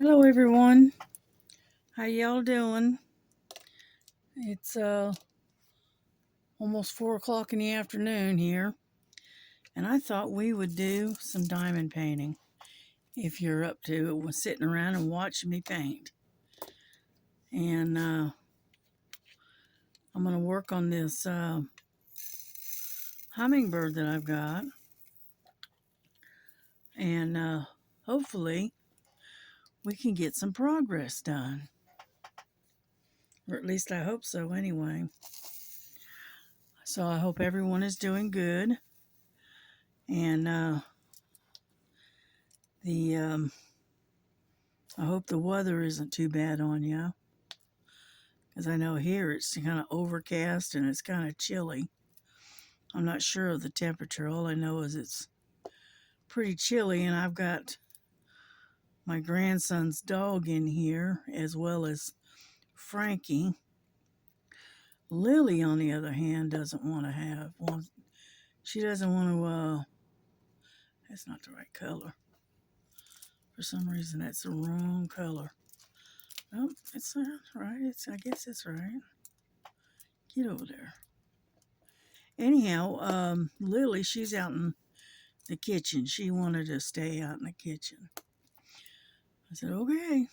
Hello everyone. How y'all doing? It's almost 4 o'clock in the afternoon here, and I thought we would do some diamond painting. If you're up to it, was sitting around and watching me paint. And I'm gonna work on this hummingbird that I've got, and hopefully we can get some progress done. Or at least I hope so anyway. So I hope everyone is doing good. And the I hope the weather isn't too bad on you, because I know here it's kind of overcast and it's kind of chilly. I'm not sure of the temperature. All I know is it's pretty chilly, and I've got my grandson's dog in here as well as Frankie. Lily, on the other hand, doesn't want to have one. She doesn't want to, that's not the right color. For some reason, that's the wrong color. Oh, it's right. I guess it's right. Get over there. Anyhow, Lily, she's out in the kitchen. She wanted to stay out in the kitchen. I said, okay.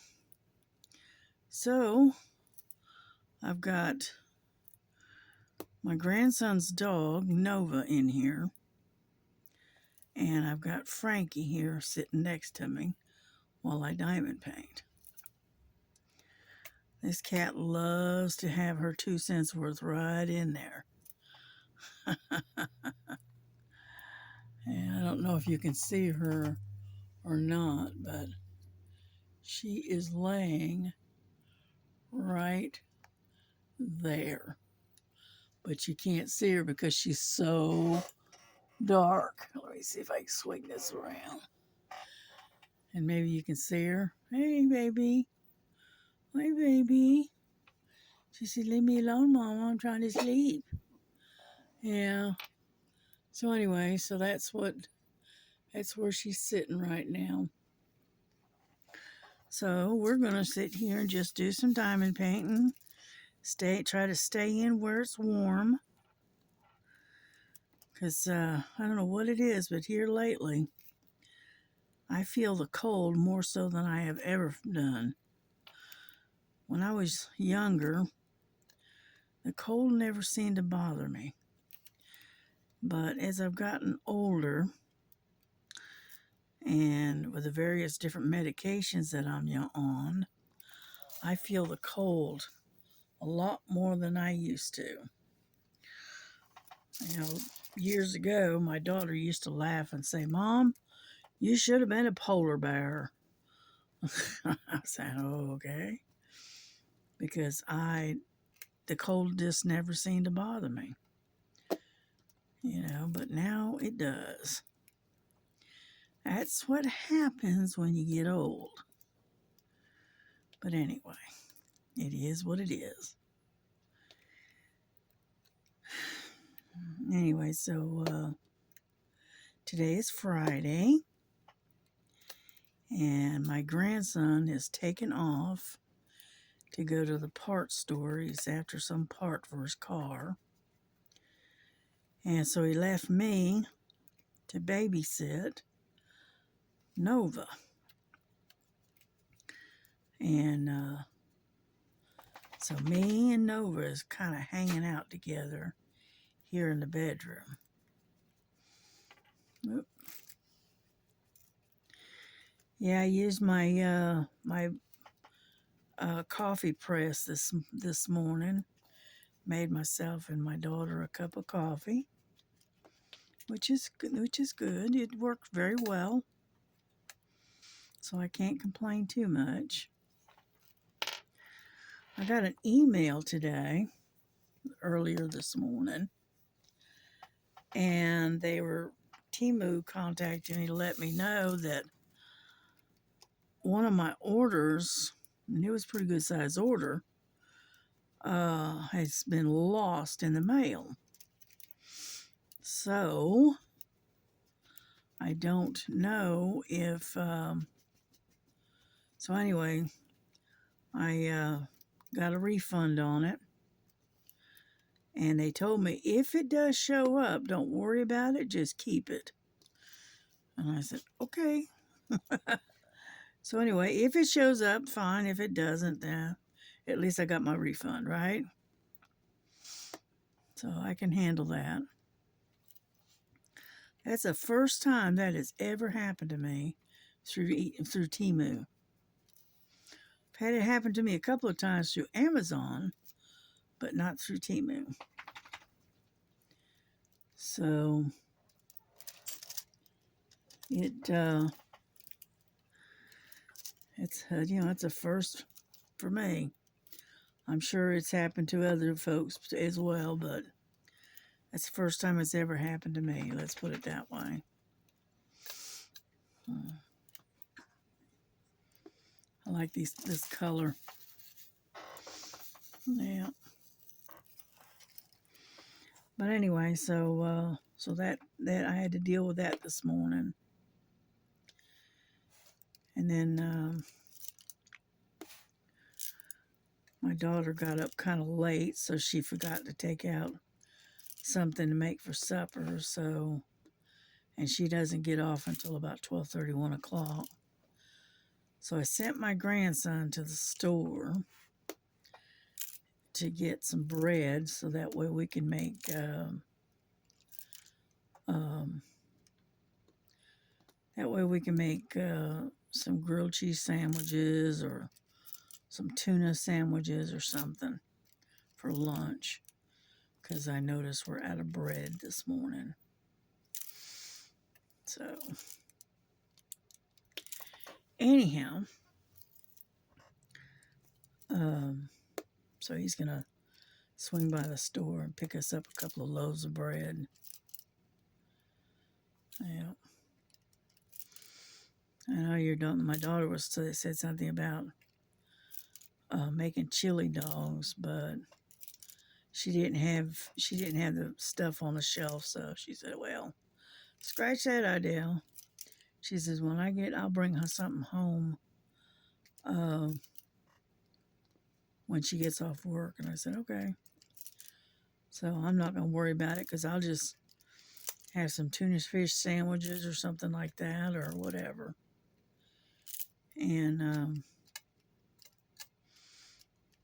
So I've got my grandson's dog, Nova, in here. And I've got Frankie here sitting next to me while I diamond paint. This cat loves to have her 2 cents worth right in there. And I don't know if you can see her or not, but she is laying right there. But you can't see her because she's so dark. Let me see if I can swing this around. And maybe you can see her. Hey, baby. Hey, baby. She said, leave me alone, Mama. I'm trying to sleep. Yeah. So anyway, that's where she's sitting right now. So we're going to sit here and just do some diamond painting. Try to stay in where it's warm. Because I don't know what it is, but here lately, I feel the cold more so than I have ever done. When I was younger, the cold never seemed to bother me. But as I've gotten older, and with the various different medications that I'm on, I feel the cold a lot more than I used to. You know, years ago, my daughter used to laugh and say, Mom, you should have been a polar bear. I said, oh, okay. Because the cold just never seemed to bother me. But now it does. That's what happens when you get old. But anyway, it is what it is. Anyway, so today is Friday, and my grandson has taken off to go to the part store. He's after some part for his car. And so he left me to babysit Nova. And so me and Nova is kind of hanging out together here in the bedroom. Oop. Yeah, I used my coffee press this morning. Made myself and my daughter a cup of coffee, which is good. It worked very well, so I can't complain too much. I got an email today, earlier this morning, and Temu contacted me to let me know that one of my orders, and it was a pretty good size order, has been lost in the mail. So I don't know if So anyway, I got a refund on it. And they told me, if it does show up, don't worry about it, just keep it. And I said, okay. So anyway, if it shows up, fine. If it doesn't, at least I got my refund, right? So I can handle that. That's the first time that has ever happened to me through Temu. I've had it happen to me a couple of times through Amazon, but not through Temu. So it's it's a first for me. I'm sure it's happened to other folks as well, but that's the first time it's ever happened to me. Let's put it that way. I like this color. Yeah. But anyway, so that I had to deal with that this morning, and then my daughter got up kind of late, so she forgot to take out something to make for supper. So, and she doesn't get off until about 12:30, 1 o'clock. So I sent my grandson to the store to get some bread, so that way we can make some grilled cheese sandwiches or some tuna sandwiches or something for lunch, because I noticed we're out of bread this morning. So anyhow, so he's gonna swing by the store and pick us up a couple of loaves of bread. Yeah. I know you're done. My daughter said something about making chili dogs, but she didn't have the stuff on the shelf, so she said, "Well, scratch that idea." She says, I'll bring her something home when she gets off work." And I said, "Okay." So I'm not gonna worry about it, because I'll just have some tuna fish sandwiches or something like that, or whatever. And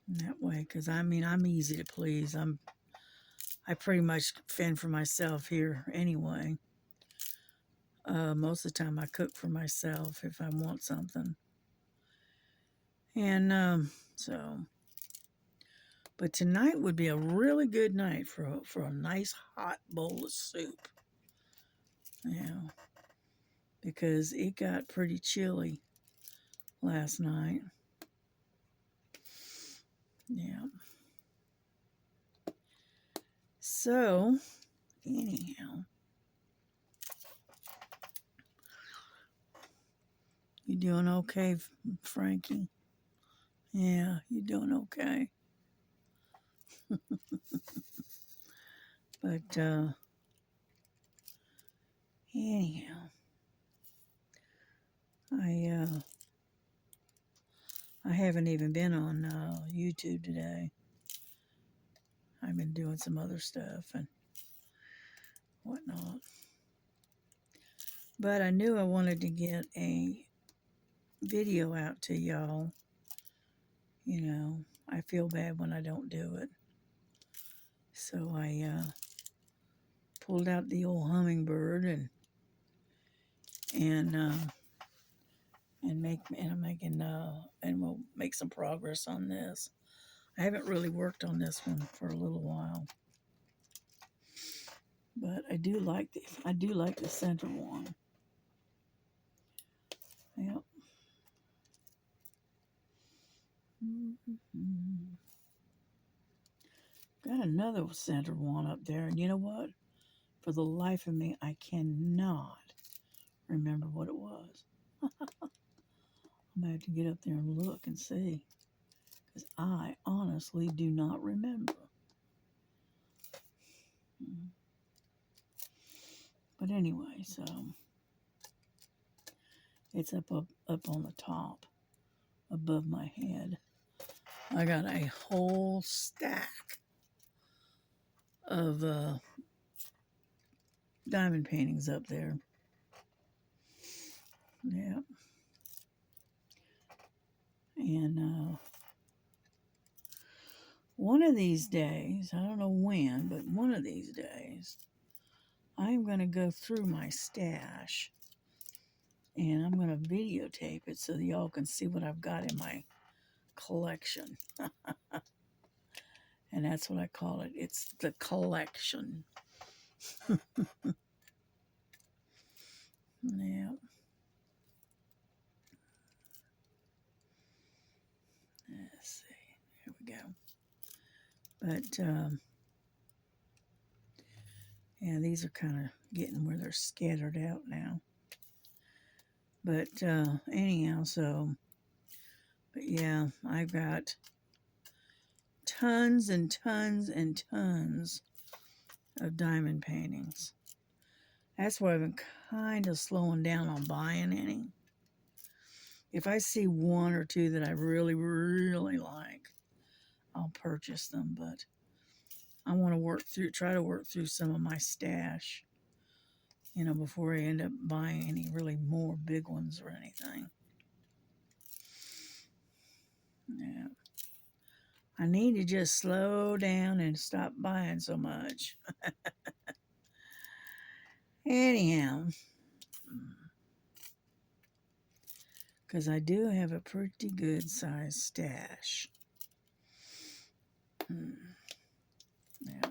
that way, because I'm easy to please. I pretty much fend for myself here anyway. Most of the time I cook for myself if I want something. And but tonight would be a really good night for a nice hot bowl of soup. Yeah, because it got pretty chilly last night. Yeah. So, anyhow, you doing okay, Frankie? Yeah, you doing okay. But anyhow, I haven't even been on YouTube today. I've been doing some other stuff and whatnot. But I knew I wanted to get a video out to y'all. You know, I feel bad when I don't do it. So I pulled out the old Hummingbird and we'll make some progress on this. I haven't really worked on this one for a little while, but I do like the center one. Yep. Mm-hmm. Got another center one up there, and you know what? For the life of me, I cannot remember what it was. I'm gonna have to get up there and look and see, because I honestly do not remember. But anyway, so it's up on the top. above my head. I got a whole stack of diamond paintings up there. Yeah. And one of these days, I don't know when, but one of these days, I'm going to go through my stash and I'm going to videotape it so that y'all can see what I've got in my collection. And that's what I call it. It's the collection. Yeah. Let's see. Here we go. But, yeah, these are kind of getting where they're scattered out now. But, anyhow, but yeah, I've got tons and tons and tons of diamond paintings. That's why I've been kind of slowing down on buying any. If I see one or two that I really, really like, I'll purchase them. But I want to try to work through some of my stash, before I end up buying any really more big ones or anything. Yeah. I need to just slow down and stop buying so much. Anyhow, because I do have a pretty good sized stash. Yeah.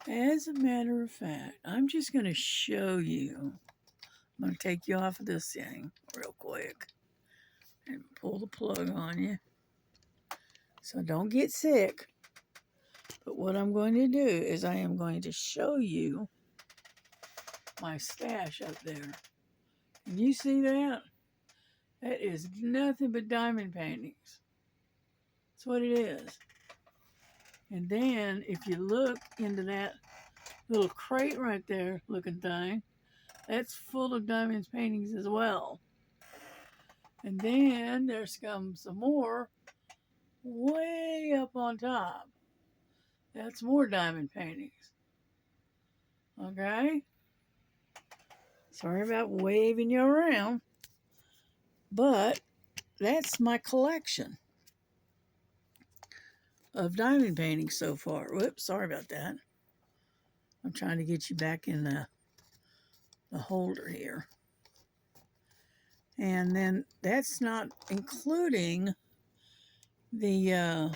As a matter of fact, I'm just going to show you. I'm going to take you off of this thing real quick and pull the plug on you. So don't get sick. But what I'm going to do is I am going to show you my stash up there. Can you see that? That is nothing but diamond paintings. That's what it is. And then if you look into that little crate right there looking thing, that's full of diamond paintings as well. And then there's some more way up on top. That's more diamond paintings. Okay? Sorry about waving you around. But that's my collection of diamond paintings so far. Whoops, sorry about that. I'm trying to get you back in the holder here. And then that's not including the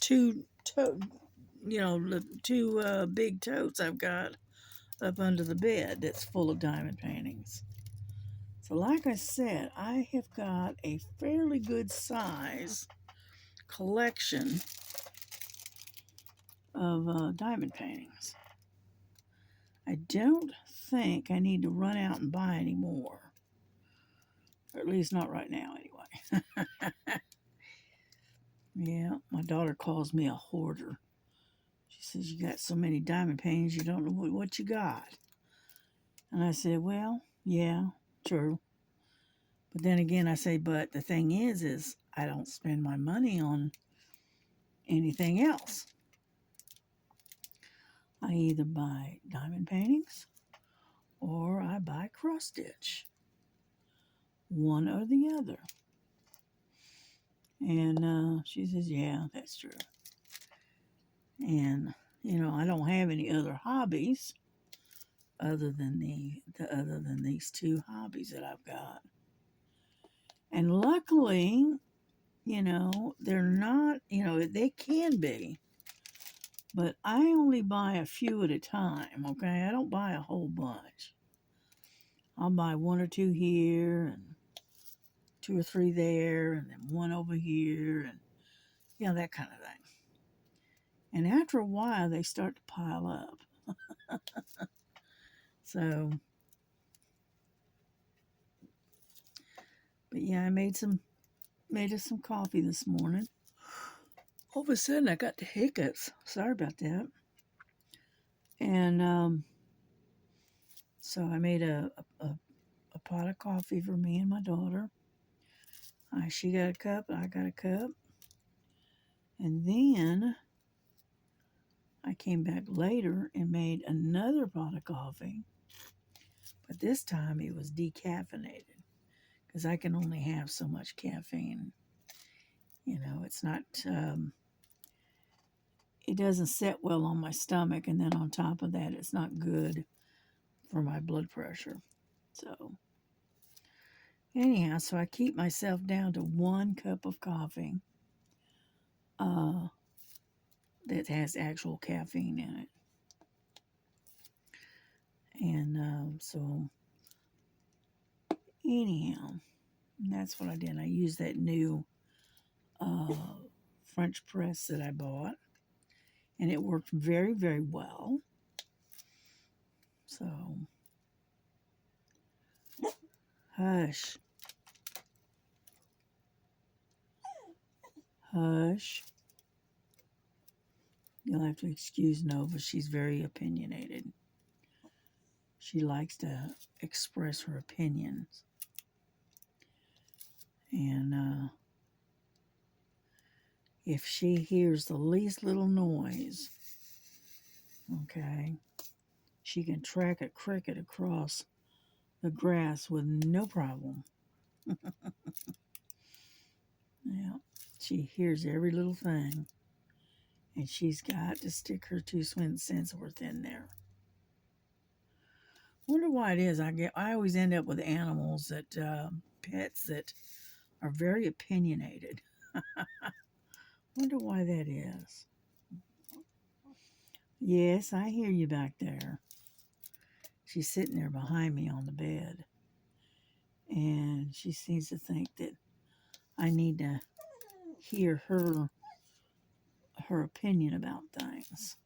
two the two big totes I've got up under the bed that's full of diamond paintings. So like I said, I have got a fairly good size collection of diamond paintings. I don't think I need to run out and buy any more. Or at least not right now anyway. Yeah, my daughter calls me a hoarder. She says, you got so many diamond paintings, you don't know what you got. And I said, well, yeah, true. But then again, I say, but the thing is I don't spend my money on anything else. I either buy diamond paintings or I buy cross stitch. One or the other. And she says, yeah, that's true. And, I don't have any other hobbies other than these two hobbies that I've got. And luckily, they're not, they can be, but I only buy a few at a time, okay? I don't buy a whole bunch. I'll buy one or two here and two or three there and then one over here and, that kind of thing. And after a while, they start to pile up. So, but yeah, I made us some coffee this morning. All of a sudden, I got the hiccups. Sorry about that. And so I made a pot of coffee for me and my daughter. She got a cup, I got a cup. And then I came back later and made another pot of coffee. But this time it was decaffeinated because I can only have so much caffeine. You know, it's not, it doesn't sit well on my stomach. And then on top of that, it's not good for my blood pressure. So, anyhow, so I keep myself down to 1 cup of coffee that has actual caffeine in it. And so, anyhow, that's what I did. I used that new French press that I bought, and it worked very, very well. So, hush. Hush. You'll have to excuse Nova. She's very opinionated. She likes to express her opinions. And if she hears the least little noise, okay, she can track a cricket across the grass with no problem. Yeah, she hears every little thing, and she's got to stick her 2 cents worth in there. Wonder why it is. I always end up with animals that pets that are very opinionated. Wonder why that is. Yes, I hear you back there. She's sitting there behind me on the bed, and she seems to think that I need to hear her opinion about things.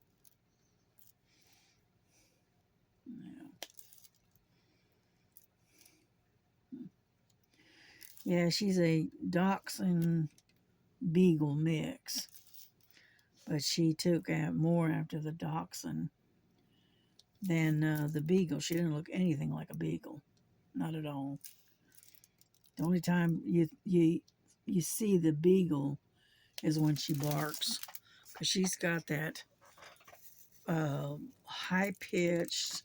Yeah, she's a dachshund beagle mix, but she took out more after the dachshund than the beagle. She didn't look anything like a beagle, not at all. The only time you see the beagle is when she barks, because she's got that high-pitched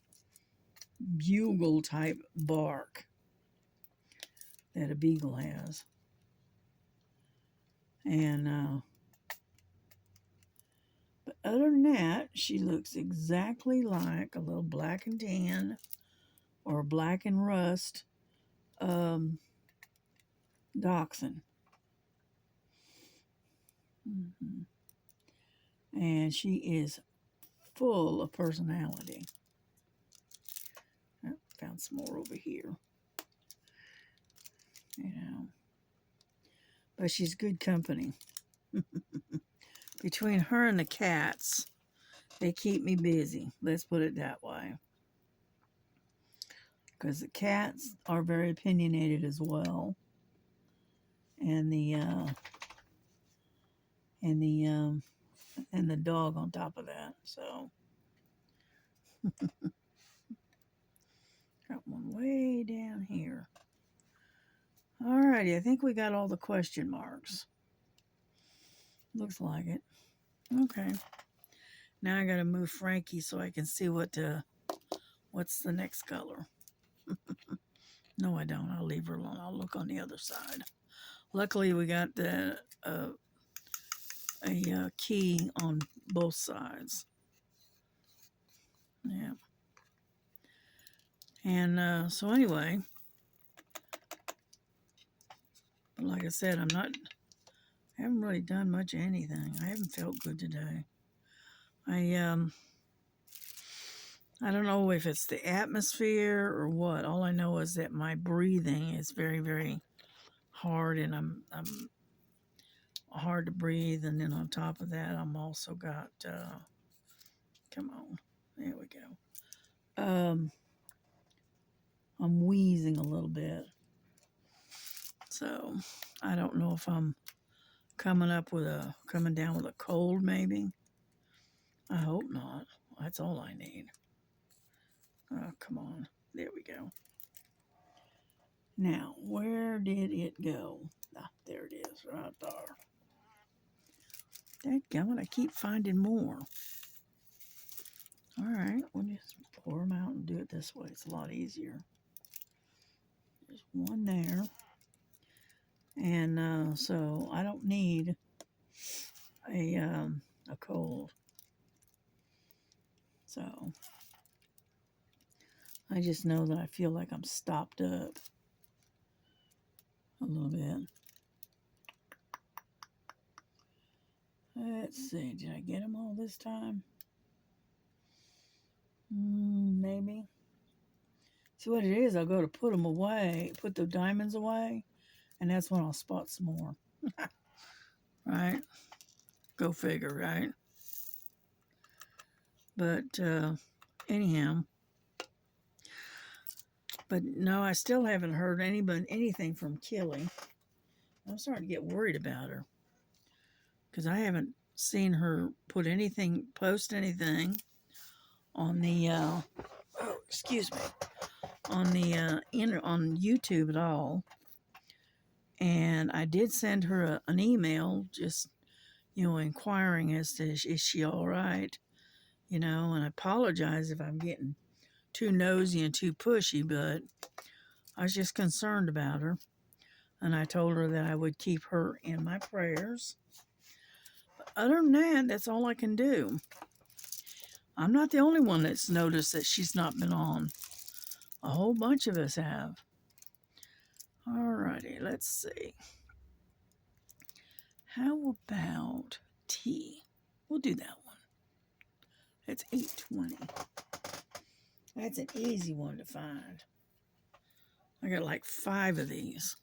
bugle type bark that a beagle has. And but other than that, she looks exactly like a little black and tan or black and rust dachshund. Mm-hmm. And she is full of personality. Oh, found some more over here. You know, but she's good company. Between her and the cats, they keep me busy. Let's put it that way. Because the cats are very opinionated as well, and the dog on top of that. So got one way down here. Alrighty, I think we got all the question marks. Looks like it. Okay. Now I gotta move Frankie so I can see what's the next color. No, I don't. I'll leave her alone. I'll look on the other side. Luckily, we got a key on both sides. Yeah. And so anyway, like I said, I haven't really done much of anything. I haven't felt good today. I don't know if it's the atmosphere or what. All I know is that my breathing is very, very hard, and I'm hard to breathe. And then on top of that, I'm also got come on, there we go. I'm wheezing a little bit, so I don't know if I'm coming down with a cold. Maybe. I hope not. That's all I need. Oh, come on. There we go. Now, where did it go? Ah, there it is, right there. Dadgummit, I keep finding more. All right, we'll just pour them out and do it this way. It's a lot easier. There's one there. And so I don't need a cold. So I just know that I feel like I'm stopped up a little bit. Let's see, did I get them all this time? Maybe. See what it is, I'll go to put them away, put the diamonds away, and that's when I'll spot some more. Right? Go figure, right? But anyhow, but no, I still haven't heard anything from Killy. I'm starting to get worried about her because I haven't seen her post anything on the excuse me, on the on YouTube at all. And I did send her an email, just inquiring as to is she all right, and I apologize if I'm getting too nosy and too pushy, but I was just concerned about her, and I told her that I would keep her in my prayers. But other than that, that's all I can do. I'm not the only one that's noticed that she's not been on. A whole bunch of us have. Alrighty, let's see. How about tea? We'll do that one. It's 8:20. That's an easy one to find. I got like 5 of these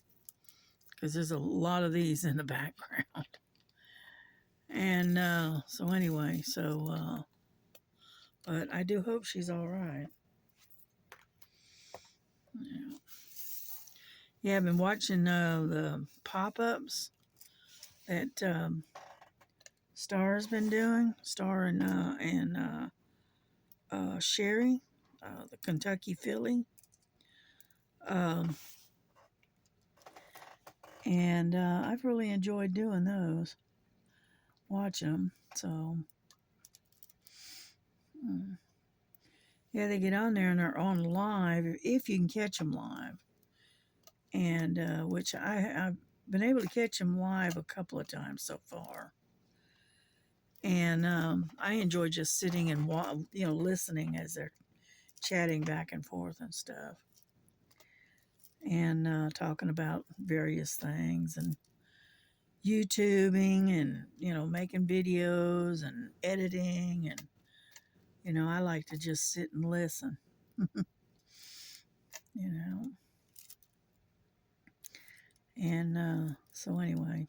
because there's a lot of these in the background. And so anyway, but I do hope she's all right. Yeah, I've been watching the pop-ups that Star's been doing. Star and Sherry, the Kentucky Philly. And I've really enjoyed doing those, watching them. So, yeah, they get on there and they're on live if you can catch them live. And which I've been able to catch them live a couple of times so far. And I enjoy just sitting and listening as they're chatting back and forth and stuff, and talking about various things and YouTubing and making videos and editing, and I like to just sit and listen. you know and so anyway,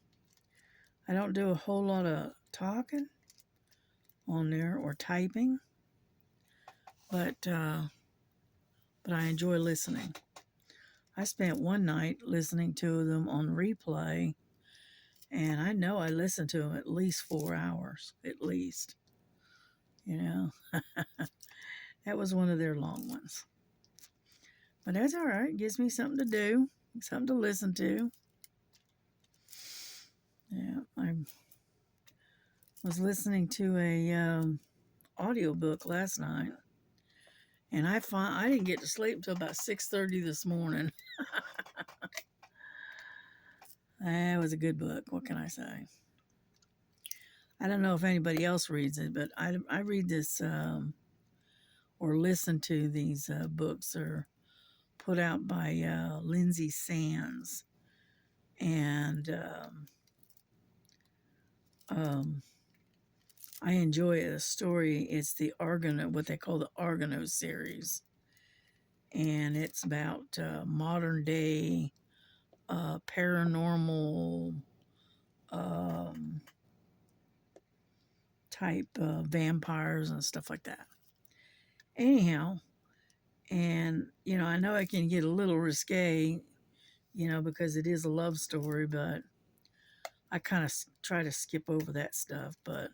I don't do a whole lot of talking on there or typing, but I enjoy listening. I spent one night listening to them on replay, and I know I listened to them at least 4 hours, at least. That was one of their long ones. But that's all right. It gives me something to do, something to listen to. Yeah, I was listening to a audiobook last night, and I didn't get to sleep until about 6:30 this morning. That was a good book. What can I say? I don't know if anybody else reads it, but I read this or listen to these books. Are put out by Lindsay Sands, and I enjoy the story. It's the Argonaut, what they call the Argonaut series, and it's about modern day paranormal type vampires and stuff like that. Anyhow, and I know it can get a little risque, because it is a love story, but I kind of try to skip over that stuff. But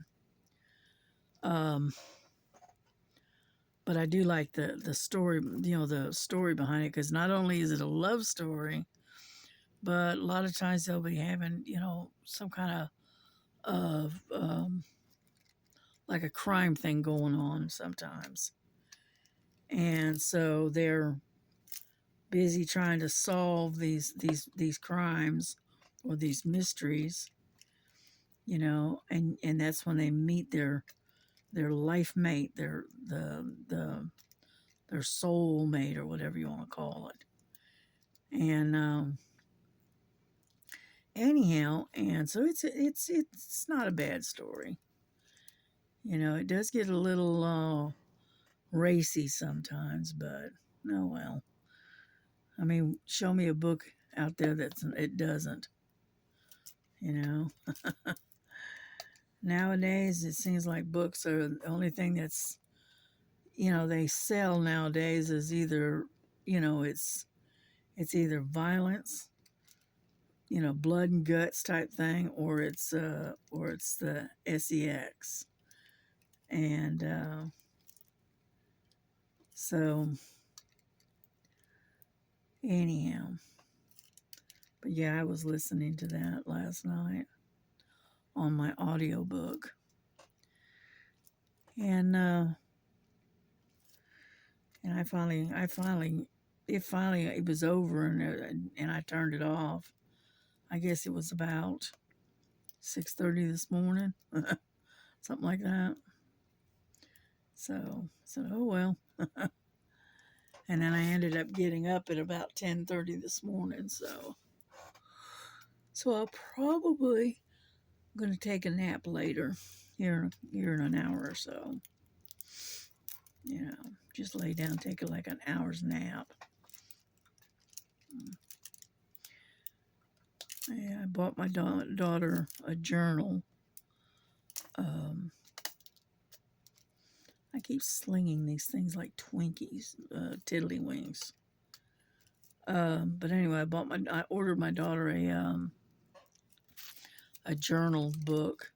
But I do like the story, the story behind it, because not only is it a love story, but a lot of times they'll be having, some kind of like a crime thing going on sometimes. And so they're busy trying to solve these crimes or these mysteries, and that's when they meet their life mate, their soul mate, or whatever you want to call it. And anyhow, and so it's not a bad story. It does get a little racy sometimes, but oh well. I mean, show me a book out there it doesn't. You know, nowadays it seems like books are the only thing that's they sell nowadays is either it's either violence, blood and guts type thing, or it's the sex. And so anyhow, but yeah, I was listening to that last night on my audiobook. And it was over, and I turned it off. I guess it was about 6:30 this morning, something like that. So I said, oh well. And then I ended up getting up at about 10:30 this morning. So I'll probably going to take a nap later, here in an hour or so. Just lay down, take like an hour's nap. Yeah, I bought my daughter a journal. I keep slinging these things like Twinkies, tiddlywinks. But anyway, I ordered my daughter a journal book,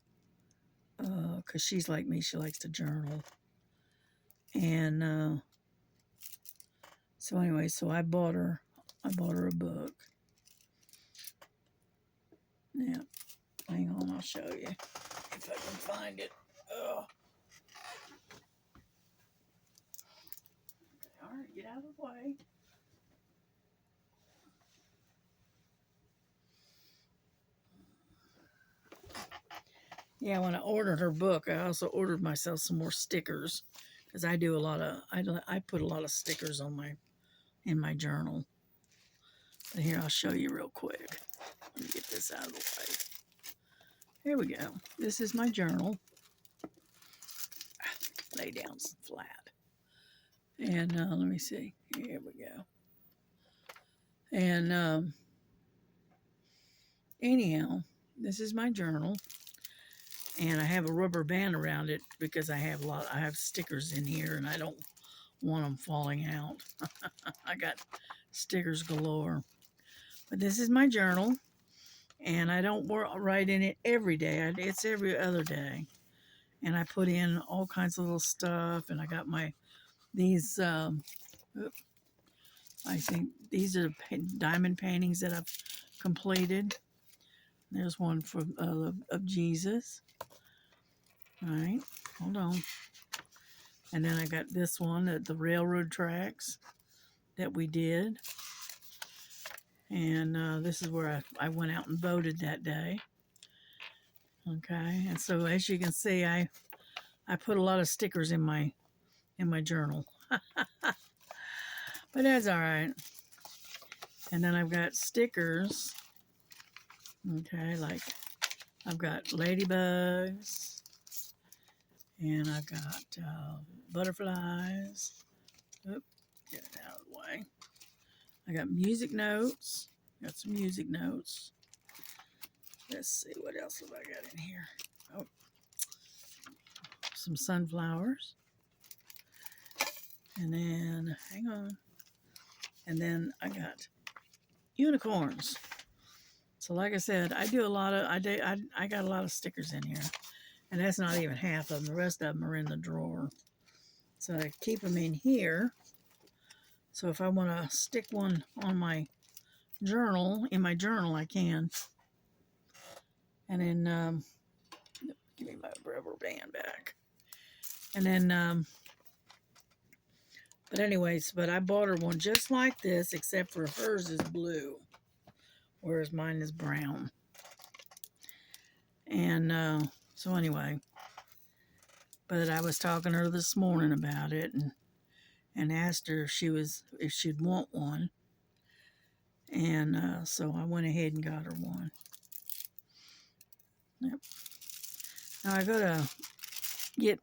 because she's like me, she likes to journal. And so anyway, so I bought her a book. Now, hang on, I'll show you if I can find it. Ugh. All right, get out of the way. Yeah, when I ordered her book, I also ordered myself some more stickers, because I do I put a lot of stickers in my journal. But here, I'll show you real quick. Let me get this out of the way. Here we go. This is my journal. Lay down flat. And let me see. Here we go. And anyhow, this is my journal. And I have a rubber band around it because I have stickers in here, and I don't want them falling out. I got stickers galore. But this is my journal, and I don't write in it every day. It's every other day. And I put in all kinds of little stuff, and I got these, I think these are diamond paintings that I've completed. There's one of Jesus. All right, hold on. And then I got this one at the railroad tracks that we did. And this is where I went out and voted that day. Okay, and so as you can see, I put a lot of stickers in my journal. But that's all right. And then I've got stickers. Okay, like I've got ladybugs, and I've got butterflies. Oop, get it out of the way. I got music notes. Got some music notes. Let's see, what else have I got in here? Oh, some sunflowers. And then, hang on. And then I got unicorns. So like I said, I got a lot of stickers in here. And that's not even half of them. The rest of them are in the drawer. So I keep them in here. So if I want to stick one on my journal, in my journal, I can. And then, give me my rubber band back. And then, but anyways, but I bought her one just like this, except for hers is blue, whereas mine is brown. And so anyway, but I was talking to her this morning about it, and asked her if she'd want one. And so I went ahead and got her one. Yep. Now I gotta get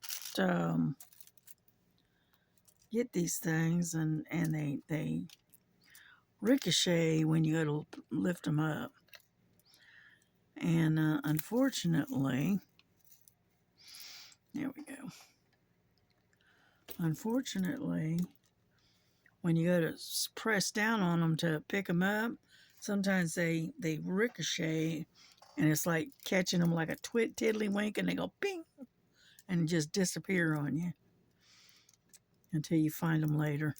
these things, and they ricochet when you go to lift them up. And unfortunately, there we go. Unfortunately, when you go to press down on them to pick them up, sometimes they ricochet, and it's like catching them like a tiddlywink, and they go ping and just disappear on you until you find them later.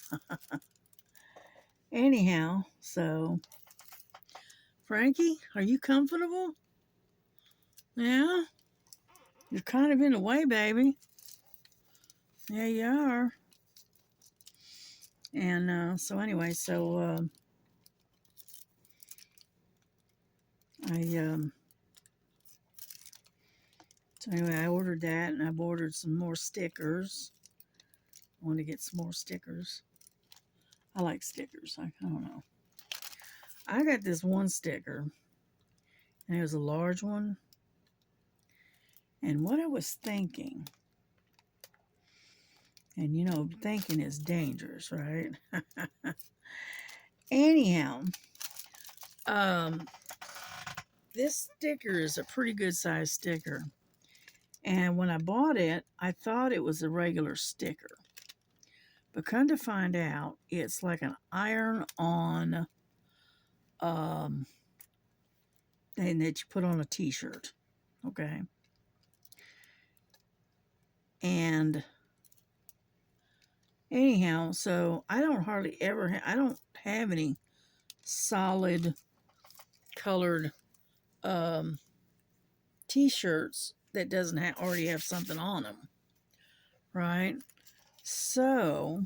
Anyhow, so Frankie, are you comfortable? Yeah? You're kind of in the way, baby. Yeah, you are. And so anyway, I ordered that, and I've ordered some more stickers. I want to get some more stickers. I like stickers. I don't know. I got this one sticker, and it was a large one. And what I was thinking, and you know, thinking is dangerous, right? Anyhow, this sticker is a pretty good size sticker. And when I bought it, I thought it was a regular sticker. But come to find out, it's like an iron-on thing that you put on a t-shirt. Okay. And anyhow, so I don't hardly ever I don't have any solid colored t-shirts that doesn't already have something on them, right? So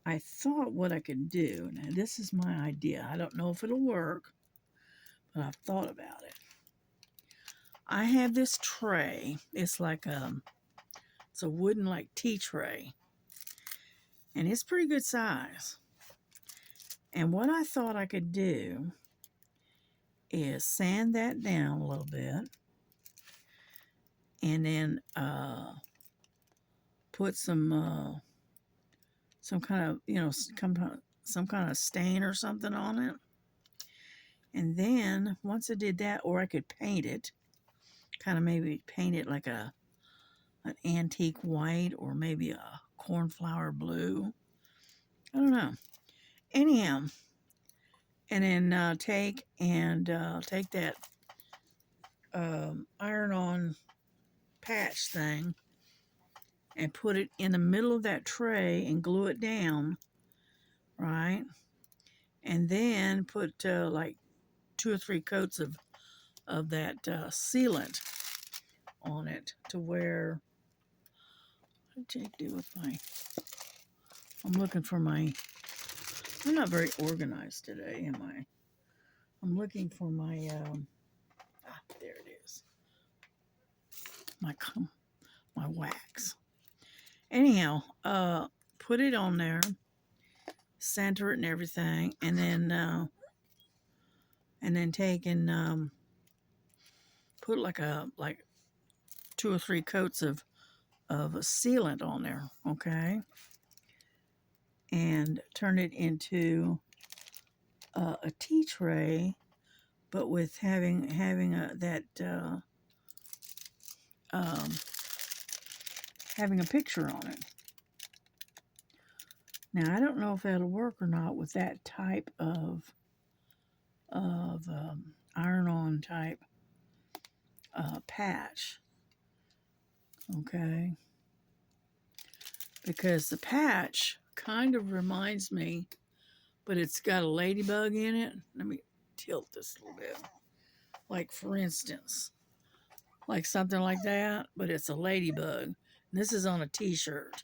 I thought what I could do, now this is my idea, I don't know if it'll work, but I've thought about it. I have this tray, it's like it's a wooden like tea tray, and it's pretty good size. And what I thought I could do is sand that down a little bit, and then put some kind of, you know, some kind of stain or something on it. And then once I did that, or I could paint it, kind of maybe paint it like an antique white, or maybe a cornflower blue. I don't know. Anyhow, and then take that iron-on patch thing and put it in the middle of that tray and glue it down, right? And then put like 2 or 3 coats of that sealant on it, to where, what did Jake do with my, I'm looking for my, I'm not very organized today, am I? I'm looking for my, there it is, my wax. Anyhow, put it on there, center it and everything, and then take and put like 2 or 3 coats of a sealant on there, okay? And turn it into a tea tray, but with having having a picture on it. Now I don't know if that'll work or not with that type of iron-on type patch. Okay. because the patch kind of reminds me, but it's got a ladybug in it. Let me tilt this a little bit. Like, for instance, like something like that, but it's a ladybug. And this is on a t-shirt,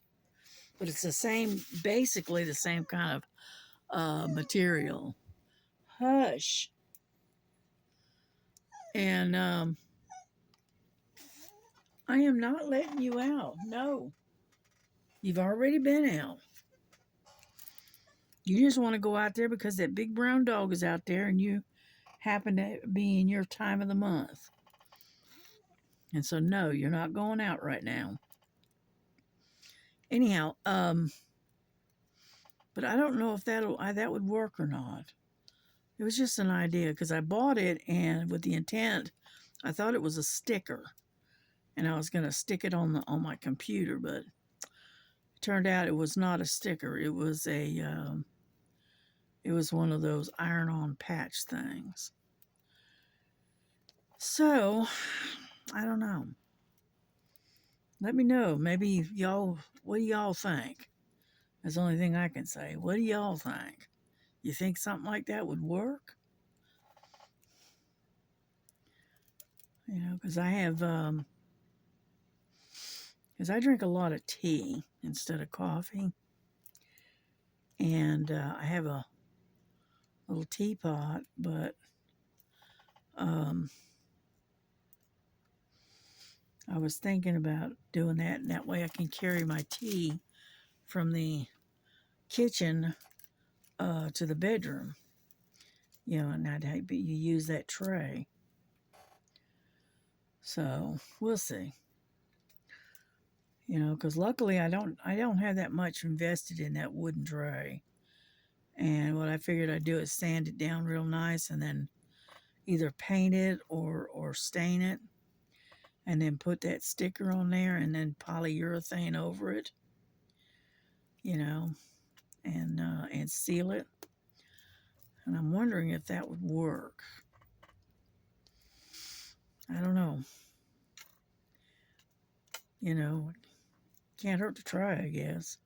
but it's the same, basically the same kind of material. Hush. And I am not letting you out. No. You've already been out. You just want to go out there because that big brown dog is out there and you happen to be in your time of the month. And so, no, you're not going out right now. Anyhow, but I don't know if that would work or not. It was just an idea because I bought it and with the intent, I thought it was a sticker, and I was going to stick it on my computer, but it turned out it was not a sticker. It was it was one of those iron-on patch things. So I don't know. Let me know. Maybe y'all. What do y'all think? That's the only thing I can say. What do y'all think? You think something like that would work? You know, because I have, because I drink a lot of tea instead of coffee. And I have a little teapot, but I was thinking about doing that, and that way I can carry my tea from the kitchen to the bedroom. You know, and you use that tray. So we'll see. You know, because luckily I don't have that much invested in that wooden tray. And what I figured I'd do is sand it down real nice and then either paint it or stain it, and then put that sticker on there and then polyurethane over it, you know, and seal it. And I'm wondering if that would work. I don't know. You know, can't hurt to try, I guess.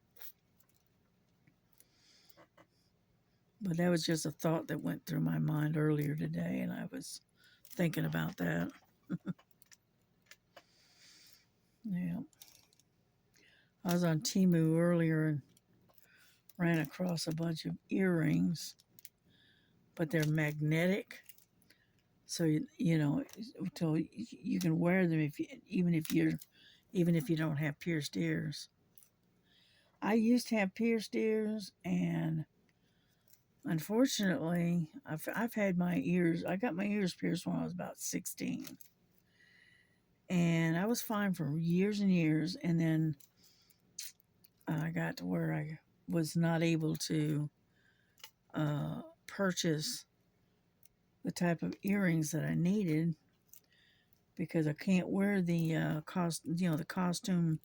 But that was just a thought that went through my mind earlier today, and I was thinking about that. Yeah. I was on Temu earlier and ran across a bunch of earrings, but they're magnetic. So you know, so you can wear them even if you don't have pierced ears. I used to have pierced ears, and unfortunately, I've had my ears. I got my ears pierced when I was about 16, and I was fine for years and years. And then I got to where I was not able to purchase the type of earrings that I needed because I can't wear the the costume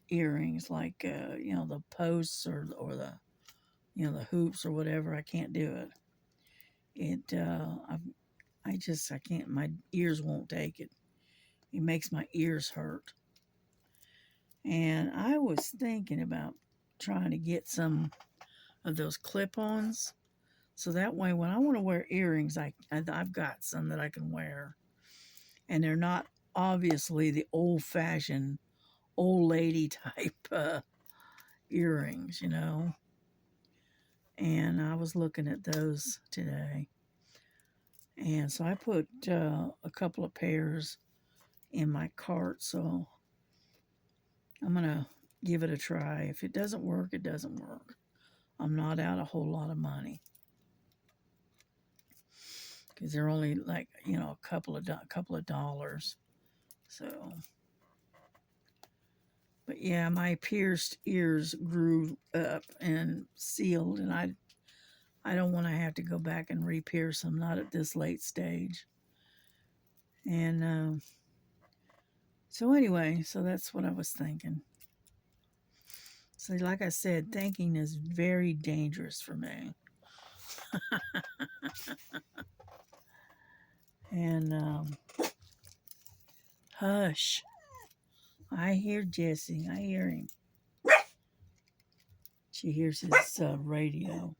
earrings like the posts or the the hoops or whatever. I can't do it. I can't. My ears won't take it. It makes my ears hurt. And I was thinking about trying to get some of those clip-ons, so that way when I want to wear earrings, I've got some that I can wear, and they're not obviously the old-fashioned old lady type earrings, you know. And I was looking at those today, and so I put a couple of pairs in my cart. So I'm gonna give it a try. If it doesn't work, it doesn't work. I'm not out a whole lot of money because they're only like a couple of dollars. So, but yeah, my pierced ears grew up and sealed, and I don't want to have to go back and re-pierce them, not at this late stage. And so anyway, so that's what I was thinking. So like I said, thinking is very dangerous for me. And hush. I hear Jesse. I hear him. She hears his radio.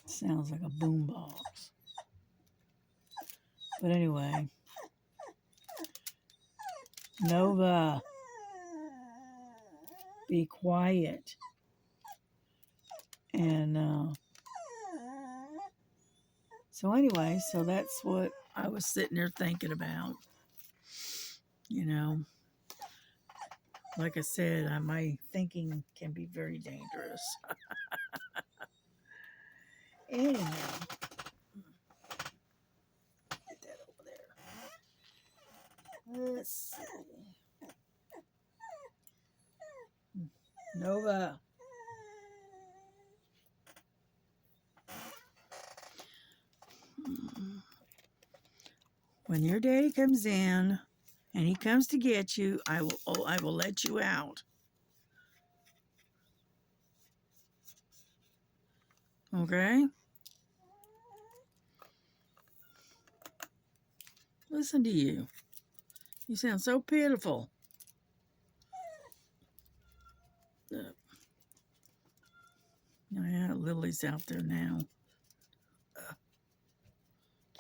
Sounds like a boombox. But anyway, Nova, be quiet. And so anyway, so that's what I was sitting there thinking about. You know, like I said, my thinking can be very dangerous. Anyhow, get that over there. Let's see. Nova. When your daddy comes in and he comes to get you, I will let you out. Okay? Listen to you. You sound so pitiful. Yeah, Lily's out there now.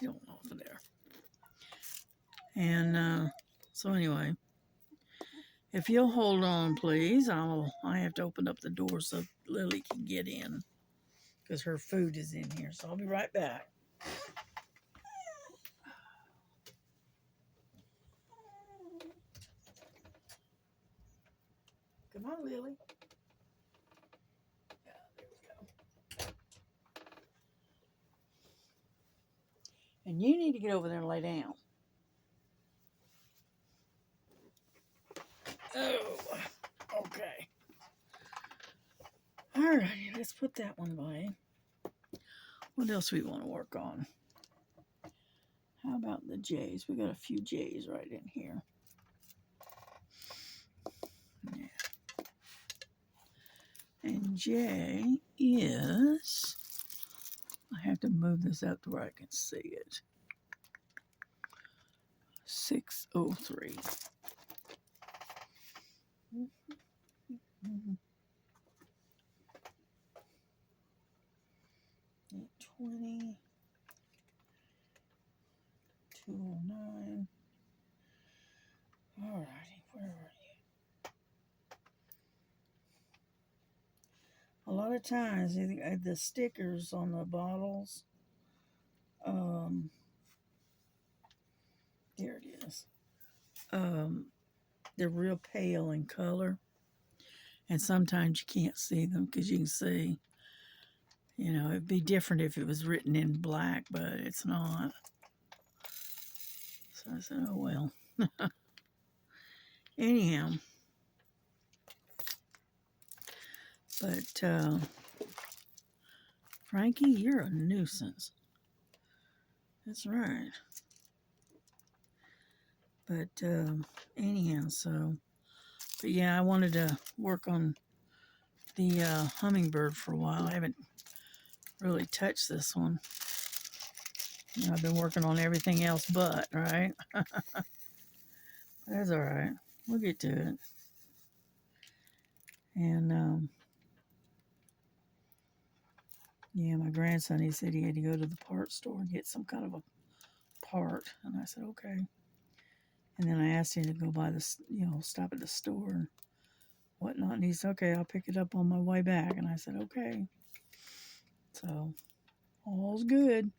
Get on off of there. And so anyway, if you'll hold on, please, I have to open up the door so Lily can get in because her food is in here. So I'll be right back. Come on, Lily. Yeah, there we go. And you need to get over there and lay down. Oh, okay. All righty, let's put that one away. What else we want to work on? How about the J's? We got a few J's right in here. Yeah. And J is, I have to move this up to where I can see it. 603. 820. 209. All righty, where are you? A lot of times, the stickers on the bottles, there it is. They're real pale in color, and sometimes you can't see them because you can see, you know, it'd be different if it was written in black, but it's not. So I said, oh well. Anyhow, but Frankie, you're a nuisance. That's right. But anyhow, but yeah, I wanted to work on the Hummingbird for a while. I haven't really touched this one. You know, I've been working on everything else but, right? That's all right. We'll get to it. And yeah, my grandson, he said he had to go to the parts store and get some kind of a part. And I said, okay. And then I asked him to go by stop at the store and whatnot. And he said, okay, I'll pick it up on my way back. And I said, okay. So, all's good.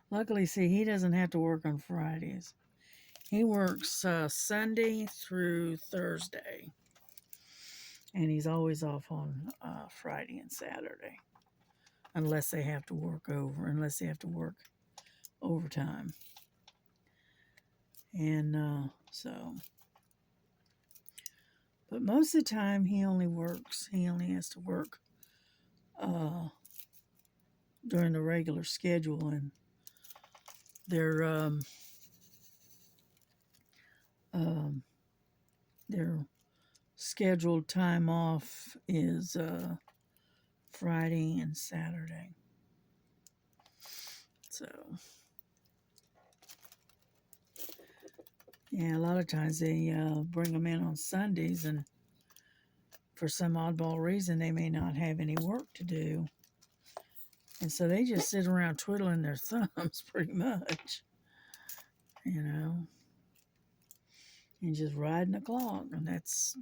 Luckily, see, he doesn't have to work on Fridays. He works Sunday through Thursday. And he's always off on Friday and Saturday. Unless they have to work overtime. And but most of the time he only has to work during the regular schedule, and their scheduled time off is Friday and Saturday. So yeah, a lot of times they bring them in on Sundays, and for some oddball reason, they may not have any work to do. And so they just sit around twiddling their thumbs pretty much, you know, and just riding the clock. And that's,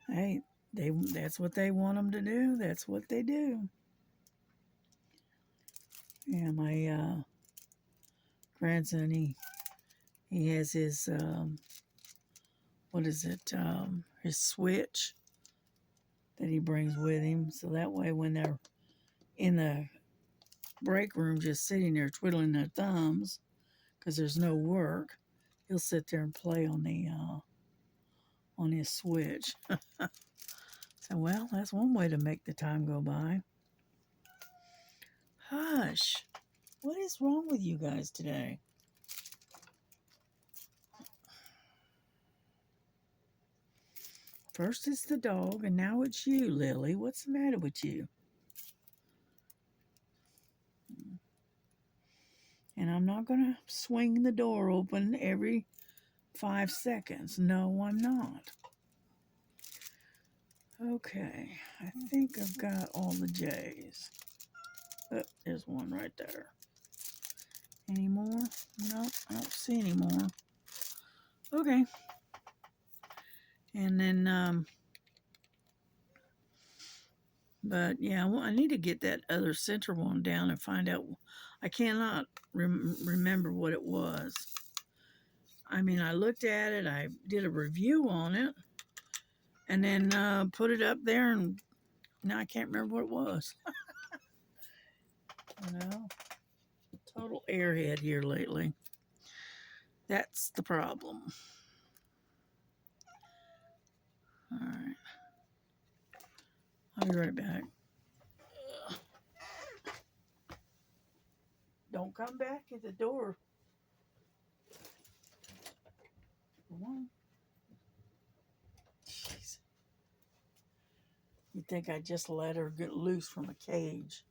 hey, that's what they want them to do. That's what they do. Yeah, my grandson, he has his, what is it, his switch that he brings with him. So that way when they're in the break room just sitting there twiddling their thumbs because there's no work, he'll sit there and play on his switch. So, well, that's one way to make the time go by. Hush! What is wrong with you guys today? First it's the dog, and now it's you, Lily. What's the matter with you? And I'm not going to swing the door open every 5 seconds. No, I'm not. Okay, I think I've got all the J's. Oh, there's one right there. Any more? Nope, I don't see any more. Okay. And then, but yeah, I need to get that other center one down and find out. I cannot remember what it was. I mean, I looked at it, I did a review on it, and then put it up there, and now I can't remember what it was. You know, total airhead here lately. That's the problem. All right. I'll be right back. Don't come back at the door. Come on. Jeez. You'd think I just let her get loose from a cage.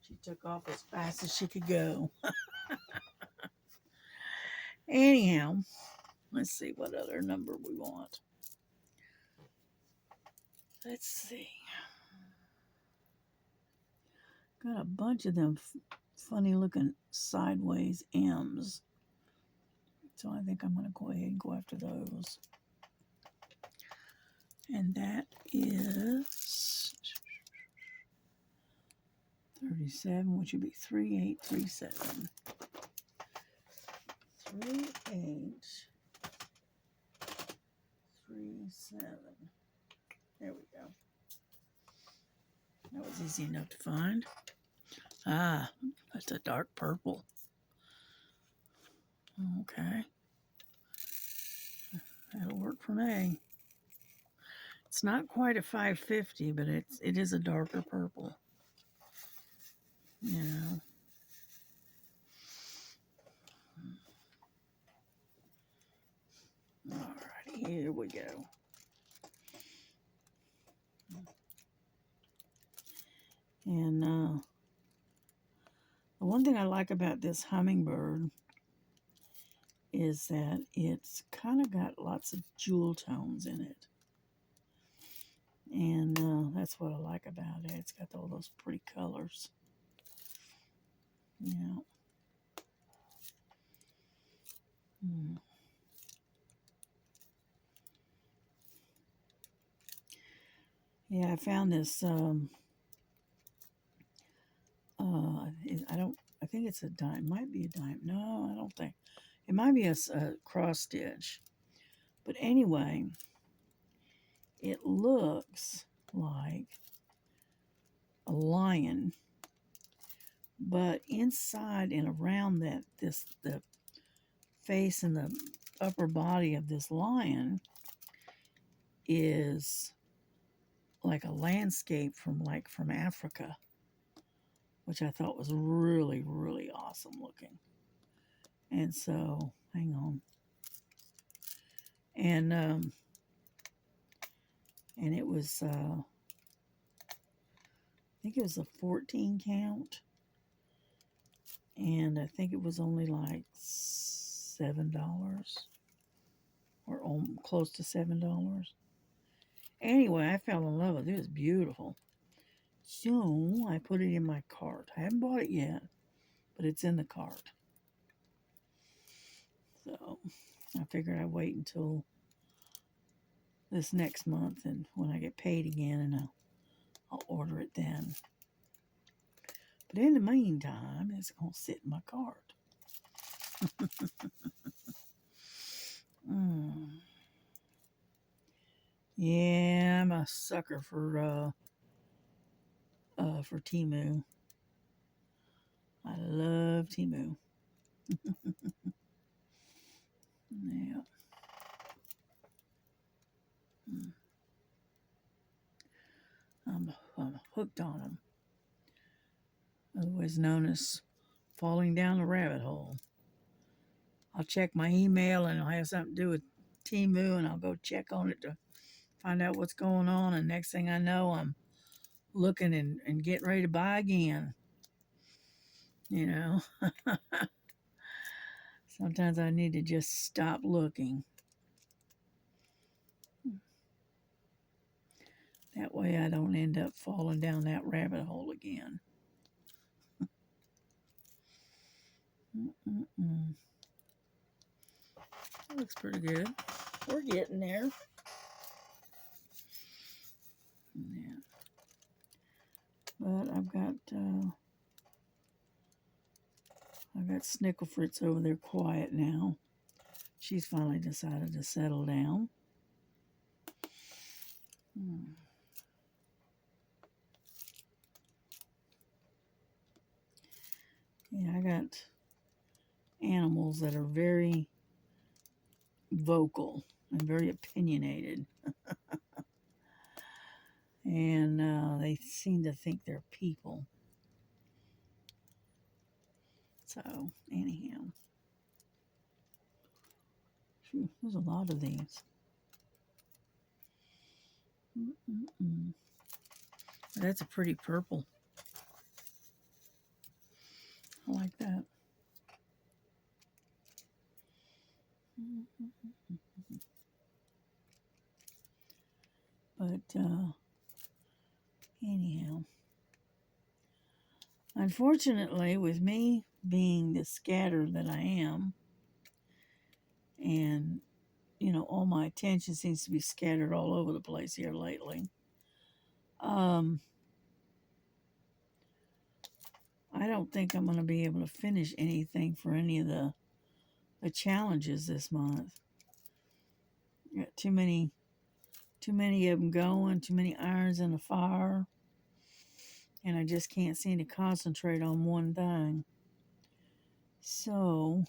She took off as fast as she could go. Anyhow, let's see what other number we want. Let's see. Got a bunch of them funny looking sideways M's. So I think I'm going to go ahead and go after those. And that is 37, which would be 3837. 3837. There we go. That was easy enough to find. Ah, that's a dark purple. Okay. That'll work for me. It's not quite a 550, but it is a darker purple. Yeah. Alrighty, here we go. And the one thing I like about this Hummingbird is that it's kind of got lots of jewel tones in it. And that's what I like about it. It's got all those pretty colors. Yeah. Yeah, I found this, I think it's a dime. Might be a dime. No, I don't think. It might be a cross stitch. But anyway, it looks like a lion, but inside and around that, the face and the upper body of this lion is like a landscape from Africa, which I thought was really, really awesome looking. And so, hang on. And it was, I think it was a 14 count. And I think it was only like $7 or close to $7. Anyway, I fell in love with it. It was beautiful. So I put it in my cart. I haven't bought it yet, but it's in the cart. So I figured I'd wait until this next month, and when I get paid again, and I'll order it then. But in the meantime, it's going to sit in my cart. Yeah, I'm a sucker for Temu. I love Temu. Yeah. I'm hooked on them. Otherwise known as falling down the rabbit hole. I'll check my email and it'll have something to do with Temu, and I'll go check on it to find out what's going on. And next thing I know, I'm looking and getting ready to buy again. You know, sometimes I need to just stop looking. That way I don't end up falling down that rabbit hole again. That looks pretty good. We're getting there. Yeah. But I've got Snickle Fritz over there quiet now. She's finally decided to settle down. Yeah, I got animals that are very vocal and very opinionated. And they seem to think they're people. So, anyhow. Phew, there's a lot of these. That's a pretty purple. I like that. But anyhow, unfortunately, with me being the scatter that I am, and all my attention seems to be scattered all over the place here lately. I don't think I'm going to be able to finish anything for any of the challenges this month. Got too many of them going, too many irons in the fire, and I just can't seem to concentrate on one thing. So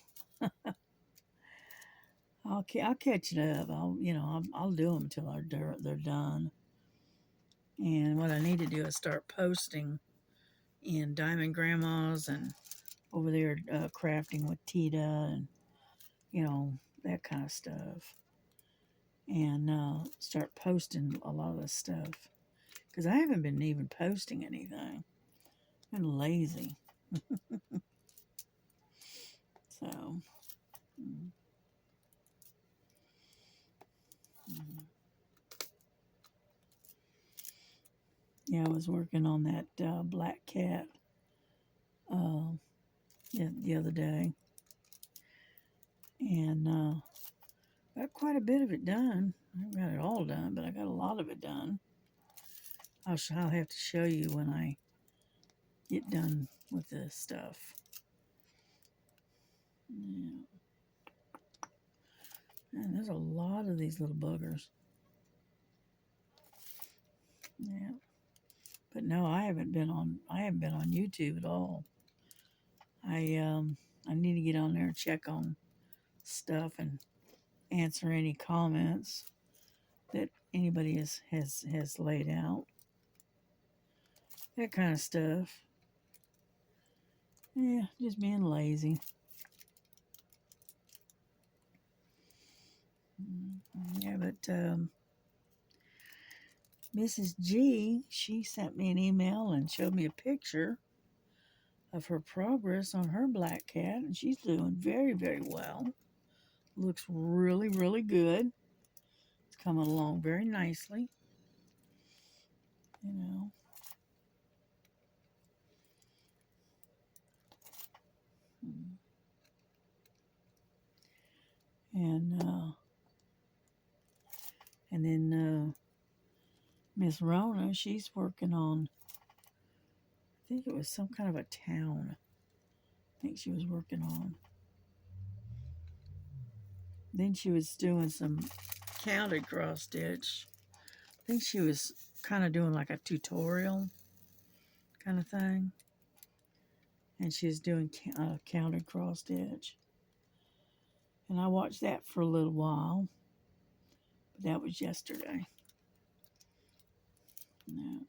I'll catch it up. I'll do them until they're done. And what I need to do is start posting in Diamond Grandmas and over there crafting with Tita and that kind of stuff. And start posting a lot of this stuff because I haven't been even posting anything. I've been lazy. So. Yeah, I was working on that black cat the other day, and got quite a bit of it done. I haven't got it all done, but I got a lot of it done. I'll have to show you when I get done with this stuff. Yeah. Man, there's a lot of these little buggers. Yeah. But no, I haven't been on YouTube at all. I need to get on there and check on stuff and answer any comments that anybody has laid out. That kind of stuff. Yeah, just being lazy. Yeah, but Mrs. G, she sent me an email and showed me a picture of her progress on her black cat, and she's doing very, very well. Looks really, really good. It's coming along very nicely. you know. And then Miss Rona, she's working on, I think it was some kind of a town. I think she was working on. Then she was doing some counted cross stitch. I think she was kind of doing like a tutorial kind of thing. And she was doing counted cross stitch. And I watched that for a little while. But that was yesterday. No.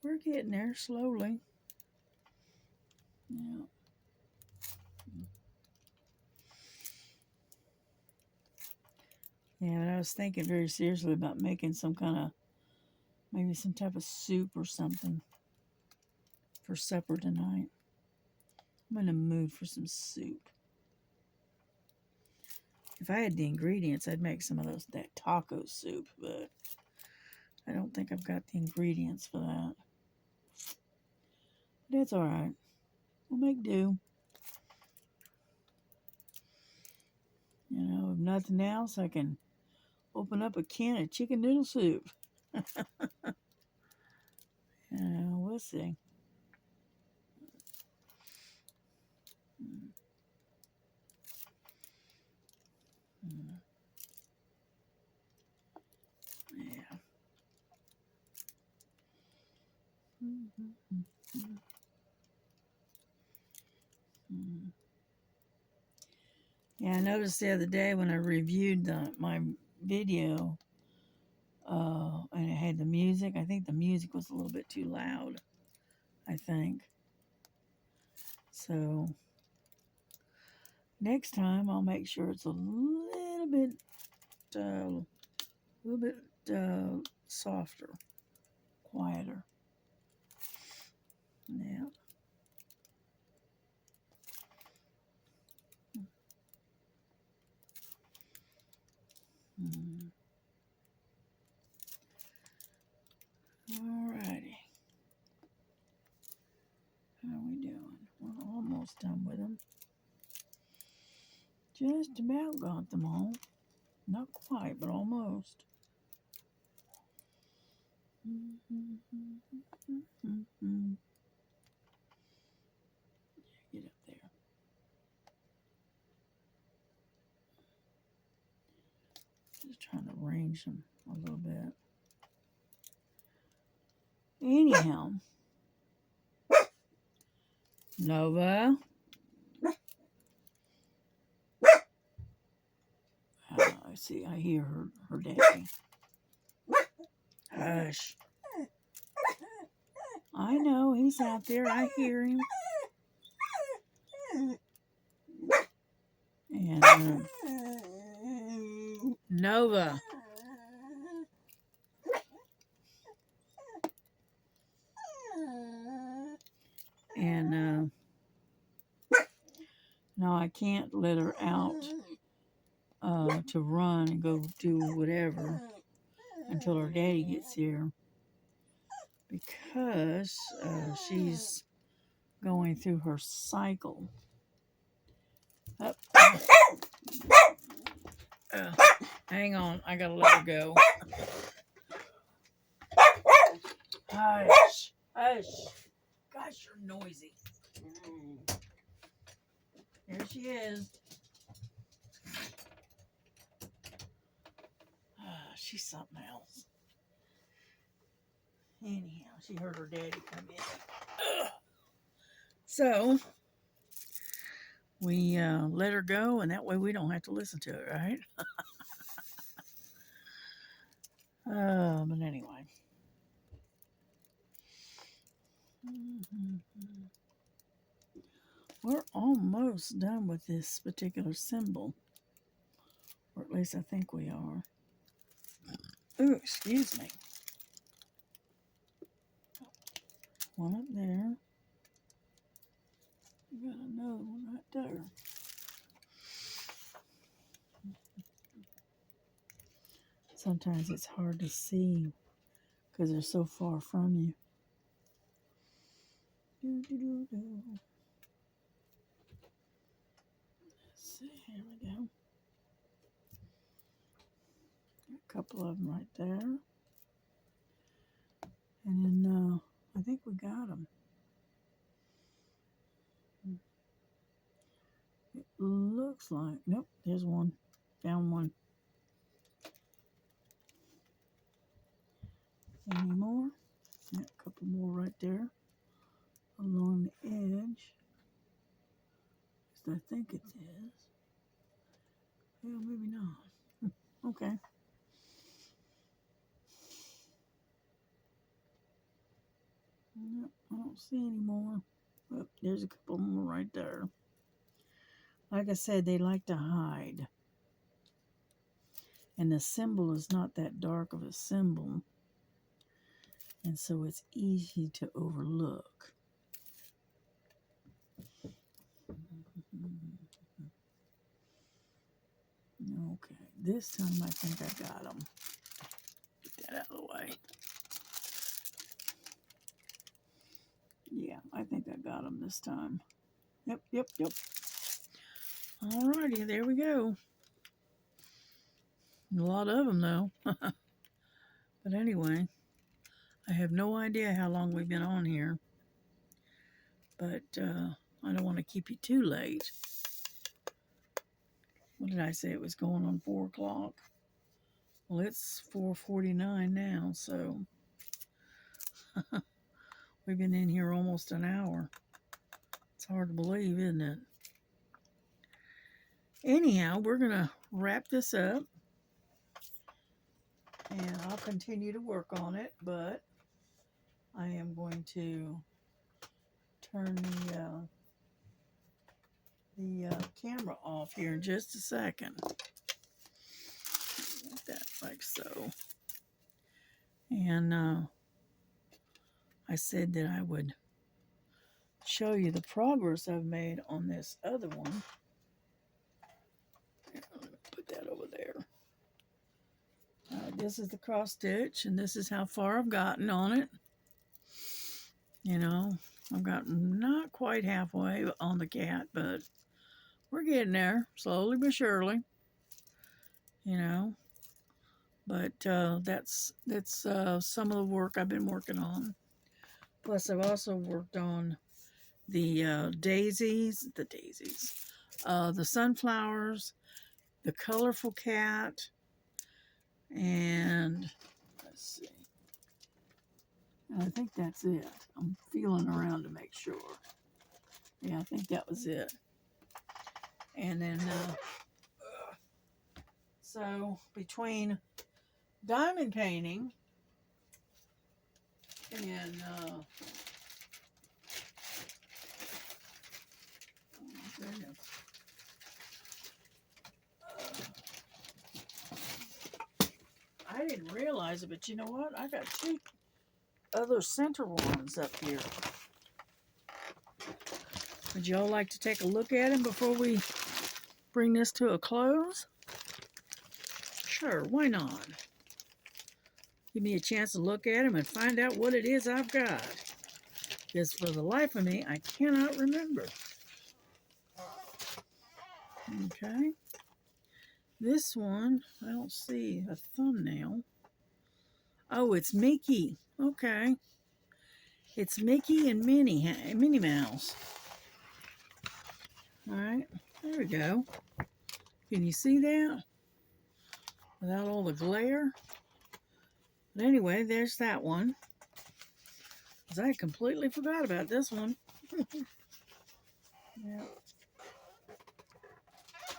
We're getting there slowly. Yeah. Yeah, but I was thinking very seriously about making some kind of, maybe some type of soup or something for supper tonight. I'm in the mood for some soup. If I had the ingredients, I'd make some of that taco soup, but I don't think I've got the ingredients for that. But that's all right. We'll make do. You know, if nothing else, I can open up a can of chicken noodle soup. We'll see. Yeah. Yeah, I noticed the other day when I reviewed my video, and it had the music. I think the music was a little bit too loud. I think. So next time I'll make sure it's a little bit softer, quieter. Yeah. Alrighty. How are we doing? We're almost done with them. Just about got them all. Not quite, but almost. Get up there. Just trying to arrange them a little bit. Anyhow. Nova. I see. I hear her daddy. Hush. I know. He's out there. I hear him. And Nova. And no, I can't let her out to run and go do whatever until her daddy gets here, because she's going through her cycle. Hang on, I gotta let her go. Hush, hush. Gosh, you're noisy. Here she is. She's something else. Anyhow, she heard her daddy come in. So we let her go, and that way we don't have to listen to it, right? But anyway. We're almost done with this particular symbol. Or at least I think we are. Ooh, excuse me. One up there. We got another one right there. Sometimes it's hard to see because they're so far from you. Let's see, here we go. A couple of them right there. And then I think we got them. It looks like, nope, there's one. Found one. Any more? Yeah, a couple more right there along the edge. At least I think it is. Yeah, maybe not. Okay. Nope, I don't see any more. Oh, there's a couple more right there. Like I said, they like to hide. And the symbol is not that dark of a symbol. And so it's easy to overlook. Okay, this time I think I got them. Get that out of the way. Yeah, I think I got them this time. Yep. Alrighty, there we go. A lot of them though. But anyway, I have no idea how long we've been on here. But I don't want to keep you too late. What did I say? It was going on 4 o'clock. Well, it's 4:49 now, so we've been in here almost an hour. It's hard to believe, isn't it? Anyhow, we're going to wrap this up. And I'll continue to work on it, but I am going to turn the camera off here in just a second. Like that, like so. And I said that I would show you the progress I've made on this other one. Here, let me put that over there. This is the cross stitch, and this is how far I've gotten on it. You know, I've gotten not quite halfway on the cat, but we're getting there, slowly but surely. You know, but that's some of the work I've been working on. Plus, I've also worked on the daisies, the sunflowers, the colorful cat, and let's see. I think that's it. I'm feeling around to make sure. Yeah, I think that was it. And then, so between diamond painting and, oh my goodness. I didn't realize it, but you know what? I got 2 other center ones up here. Would y'all like to take a look at them before we bring this to a close? Sure, why not? Give me a chance to look at them and find out what it is I've got. Because for the life of me, I cannot remember. Okay. This one, I don't see a thumbnail. Oh, it's Mickey. Okay. It's Mickey and Minnie Mouse. All right, there we go. Can you see that? Without all the glare. But anyway, there's that one. Because I completely forgot about this one. Yeah.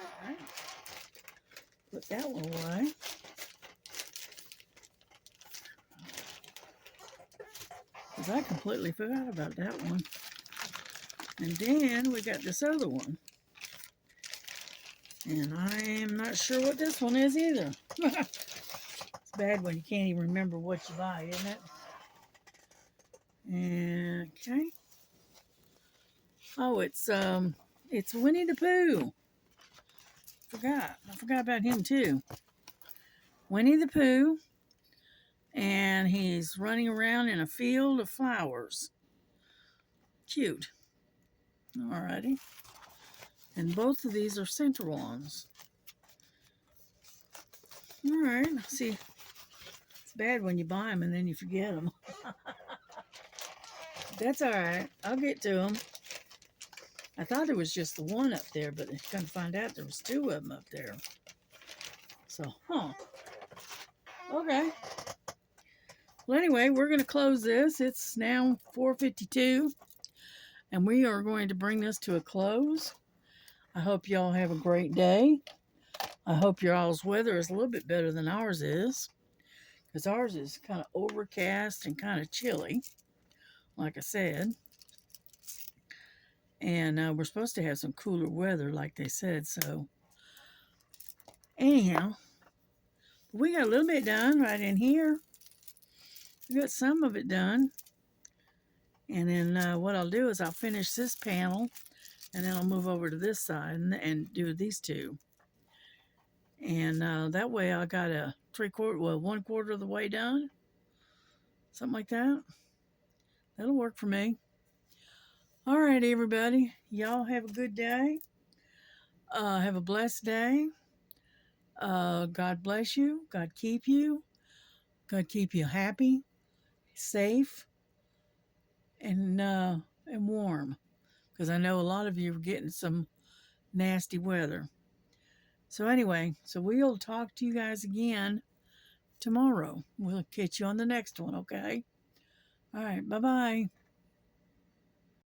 All right. Put that one away. Because I completely forgot about that one. And then we got this other one. And I'm not sure what this one is either. It's bad when you can't even remember what you buy, isn't it? And, okay. Oh, it's Winnie the Pooh. I forgot about him too. Winnie the Pooh, and he's running around in a field of flowers. Cute. Alrighty. And both of these are center ones. Alright, see, it's bad when you buy them and then you forget them. That's alright. I'll get to them. I thought there was just the one up there, but I couldn't find out there was two of them up there. So, okay. Well, anyway, we're going to close this. It's now 4:52, and we are going to bring this to a close. I hope y'all have a great day. I hope your all's weather is a little bit better than ours is, because ours is kind of overcast and kind of chilly, like I said. And we're supposed to have some cooler weather, like they said. So, anyhow, we got a little bit done right in here. We got some of it done. And then what I'll do is I'll finish this panel, and then I'll move over to this side and do these two. And that way I got a 1/4 of the way done. Something like that. That'll work for me. All right, everybody. Y'all have a good day. Have a blessed day. God bless you. God keep you. God keep you happy, safe, and warm. Because I know a lot of you are getting some nasty weather. So anyway, we'll talk to you guys again tomorrow. We'll catch you on the next one, okay? All right, bye-bye.